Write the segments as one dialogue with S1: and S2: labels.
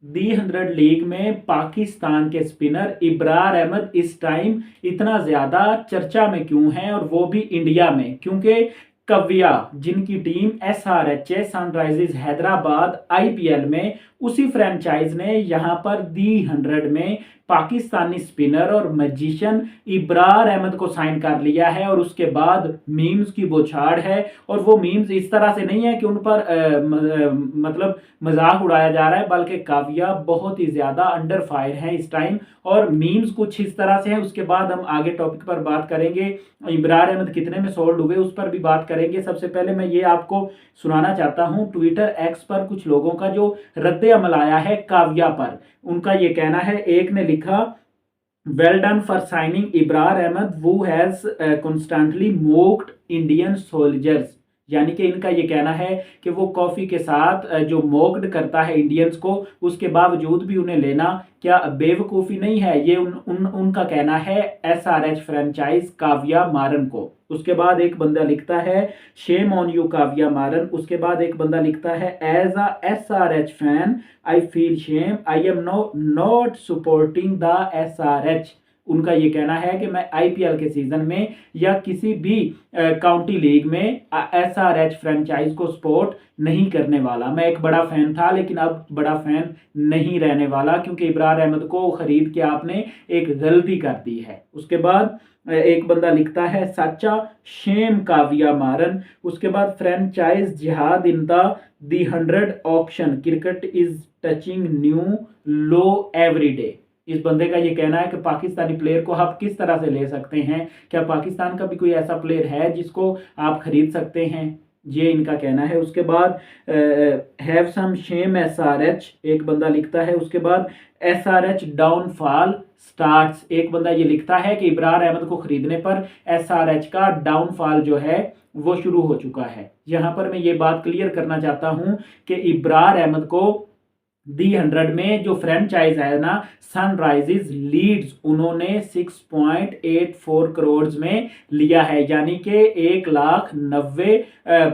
S1: दी 100 league में पाकिस्तान के spinner Ibrar Ahmad इस टाइम इतना ज़्यादा चर्चा में क्यों है, और वो भी इंडिया में? क्योंकि कव्या, जिनकी team SRH Sunrisers Hyderabad IPL में, उसी फ्रेंचाइज ने यहाँ पर दी 100 में पाकिस्तानी स्पिनर और मैजिशियन इब्रार अहमद को साइन कर लिया है। और उसके बाद मीम्स की बौछार है, और वो मीम्स इस तरह से नहीं है कि उन पर मतलब मजाक उड़ाया जा रहा है, बल्कि काव्या बहुत ही ज़्यादा अंडर फायर है इस टाइम, और मीम्स कुछ इस तरह से है। उसके बाद हम आगे टॉपिक पर बात करेंगे, इब्रार अहमद कितने में सोल्ड हुए उस पर भी बात करेंगे। सबसे पहले मैं ये आपको सुनाना चाहता हूँ, ट्विटर एक्स पर कुछ लोगों का जो रद्द अमल आया है काव्या पर। उनका ये कहना है, एक ने लिखा, well done for signing Ibrar Ahmed वो has constantly mocked Indian soldiers. यानी कि इनका ये कहना है कि वो कॉफी के साथ जो मोक्ड करता है इंडियंस को, उसके बावजूद भी उन्हें लेना क्या बेवकूफ़ी नहीं है? ये उनका कहना है SRH फ्रेंचाइज काव्या मारन को। उसके बाद एक बंदा लिखता है, शेम ऑन यू काव्या मारन। उसके बाद एक बंदा लिखता है, as a SRH fan I feel shame, I am not supporting the SRH। उनका ये कहना है कि मैं IPL के सीजन में या किसी भी काउंटी लीग में SRH फ्रेंचाइज को सपोर्ट नहीं करने वाला। मैं एक बड़ा फैन था, लेकिन अब बड़ा फैन नहीं रहने वाला, क्योंकि इब्रार अहमद को खरीद के आपने एक गलती कर दी है। उसके बाद एक बंदा लिखता है, सच्चा शेम काव्या मारन। उसके बाद, फ्रेंचाइज जिहाद इन दी 100 auction, cricket is touching new low every day. इस बंदे का ये कहना है कि पाकिस्तानी प्लेयर को आप किस तरह से ले सकते हैं? क्या पाकिस्तान का भी कोई ऐसा प्लेयर है जिसको आप खरीद सकते हैं? ये इनका कहना है। उसके बाद हैव सम शेम SRH, एक बंदा लिखता है। उसके बाद SRH डाउनफॉल स्टार्ट्स, एक बंदा ये लिखता है कि इब्रार अहमद को खरीदने पर SRH का डाउनफॉल जो है वो शुरू हो चुका है। यहाँ पर मैं ये बात क्लियर करना चाहता हूँ कि इब्रार अहमद को दी 100 में जो फ्रेंचाइज है ना सनराइजर्स लीड्स, उन्होंने 6.84 करोड़ में लिया है, यानी कि 1,90,000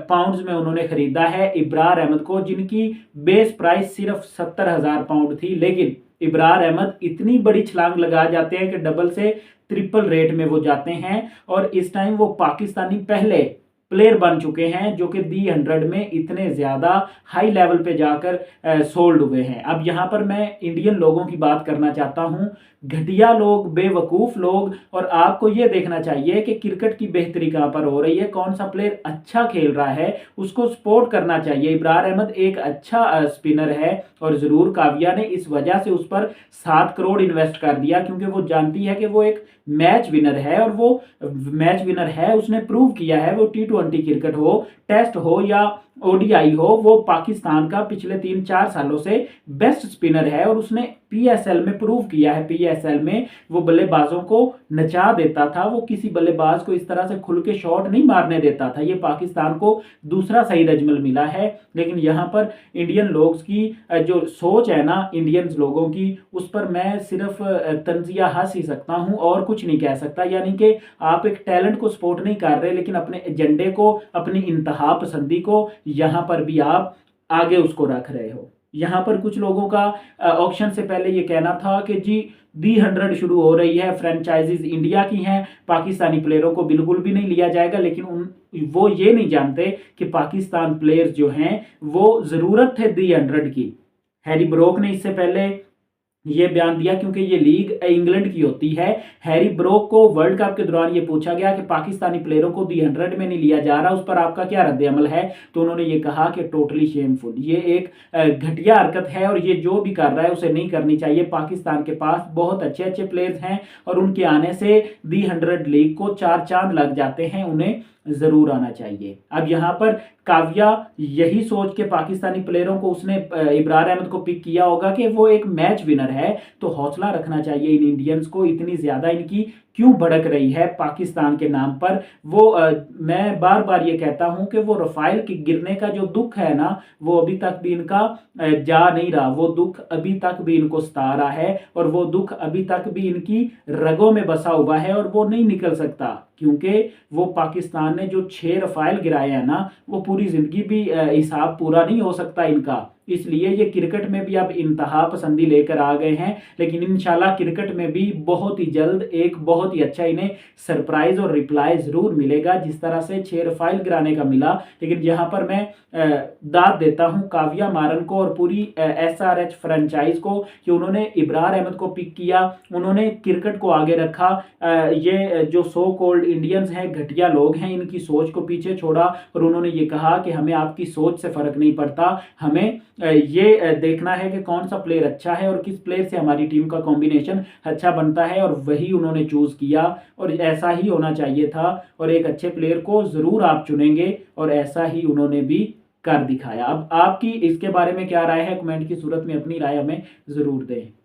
S1: पाउंड्स में उन्होंने खरीदा है इब्रार अहमद को, जिनकी बेस प्राइस सिर्फ 70,000 पाउंड थी। लेकिन इब्रार अहमद इतनी बड़ी छलांग लगा जाते हैं कि डबल से ट्रिपल रेट में वो जाते हैं, और इस टाइम वो पाकिस्तानी पहले प्लेयर बन चुके हैं जो कि दी 100 में इतने ज़्यादा हाई लेवल पे जाकर सोल्ड हुए हैं। अब यहाँ पर मैं इंडियन लोगों की बात करना चाहता हूँ, घटिया लोग, बेवकूफ़ लोग। और आपको ये देखना चाहिए कि क्रिकेट की बेहतरी कहाँ पर हो रही है, कौन सा प्लेयर अच्छा खेल रहा है, उसको सपोर्ट करना चाहिए। इब्रार अहमद एक अच्छा स्पिनर है, और ज़रूर काव्या ने इस वजह से उस पर 7 करोड़ इन्वेस्ट कर दिया, क्योंकि वो जानती है कि वो एक मैच विनर है, और वो मैच विनर है, उसने प्रूव किया है। वो T20 क्रिकेट हो, टेस्ट हो या ODI हो, वो पाकिस्तान का पिछले 3-4 सालों से बेस्ट स्पिनर है, और उसने PSL में प्रूव किया है। PSL में वो बल्लेबाजों को नचा देता था, वो किसी बल्लेबाज को इस तरह से खुल के शॉट नहीं मारने देता था। ये पाकिस्तान को दूसरा सईद अजमल मिला है। लेकिन यहाँ पर इंडियन लोग की जो सोच है ना, इंडियंस लोगों की, उस पर मैं सिर्फ तंजिया हंस ही सकता हूँ और कुछ नहीं कह सकता। यानी कि आप एक टैलेंट को सपोर्ट नहीं कर रहे, लेकिन अपने एजेंडे को, अपनी इंतहा पसंदी को यहाँ पर भी आप आगे उसको रख रहे हो। यहाँ पर कुछ लोगों का ऑक्शन से पहले ये कहना था कि जी दी 100 शुरू हो रही है, फ्रेंचाइजीज इंडिया की हैं, पाकिस्तानी प्लेयरों को बिल्कुल भी नहीं लिया जाएगा। लेकिन वो ये नहीं जानते कि पाकिस्तान प्लेयर्स जो हैं वो ज़रूरत है दी 100 की। हैरी ब्रोक ने इससे पहले ये बयान दिया, क्योंकि ये लीग इंग्लैंड की होती है। हैरी ब्रोक को वर्ल्ड कप के दौरान ये पूछा गया कि पाकिस्तानी प्लेयरों को दी 100 में नहीं लिया जा रहा, उस पर आपका क्या रद्द अमल है? तो उन्होंने ये कहा कि टोटली शेमफुल, ये एक घटिया हरकत है, और ये जो भी कर रहा है उसे नहीं करनी चाहिए। पाकिस्तान के पास बहुत अच्छे अच्छे प्लेयर्स हैं, और उनके आने से दी 100 लीग को 4 चांद लग जाते हैं, उन्हें ज़रूर आना चाहिए। अब यहाँ पर काव्या यही सोच के पाकिस्तानी प्लेयरों को, उसने इब्रार अहमद को पिक किया होगा कि वो एक मैच विनर है, तो हौसला रखना चाहिए इन इंडियंस को। इतनी ज़्यादा इनकी क्यों भड़क रही है पाकिस्तान के नाम पर? वो मैं बार बार ये कहता हूं कि वो रफाइल के गिरने का जो दुख है ना, वो अभी तक भी इनका जा नहीं रहा। वो दुख अभी तक भी इनको सता रहा है, और वो दुख अभी तक भी इनकी रगों में बसा हुआ है, और वो नहीं निकल सकता, क्योंकि वो पाकिस्तान ने जो 6 रफाइल गिराए हैं ना, वो पूरी जिंदगी भी हिसाब पूरा नहीं हो सकता इनका। इसलिए ये क्रिकेट में भी अब इंतहा पसंदी लेकर आ गए हैं। लेकिन इंशाल्लाह क्रिकेट में भी बहुत ही जल्द एक बहुत ही अच्छा इन्हें सरप्राइज और रिप्लाई जरूर मिलेगा, जिस तरह से 6 रफाइल गिराने का मिला। लेकिन यहाँ पर मैं दाद देता हूँ काव्या मारन को और पूरी SRH फ्रेंचाइज को कि उन्होंने इब्रार अहमद को पिक किया, उन्होंने क्रिकेट को आगे रखा। ये जो सो कॉल्ड इंडियंस हैं, घटिया लोग हैं, इनकी सोच को पीछे छोड़ा और उन्होंने ये कहा कि हमें आपकी सोच से फर्क नहीं पड़ता, हमें ये देखना है कि कौन सा प्लेयर अच्छा है और किस प्लेयर से हमारी टीम का कॉम्बिनेशन अच्छा बनता है, और वही उन्होंने चूज किया और ऐसा ही होना चाहिए था। और एक अच्छे प्लेयर को जरूर आप चुनेंगे और ऐसा ही उन्होंने भी कर दिखाया। अब आपकी इसके बारे में क्या राय है, कमेंट की सूरत में अपनी राय हमें जरूर दें।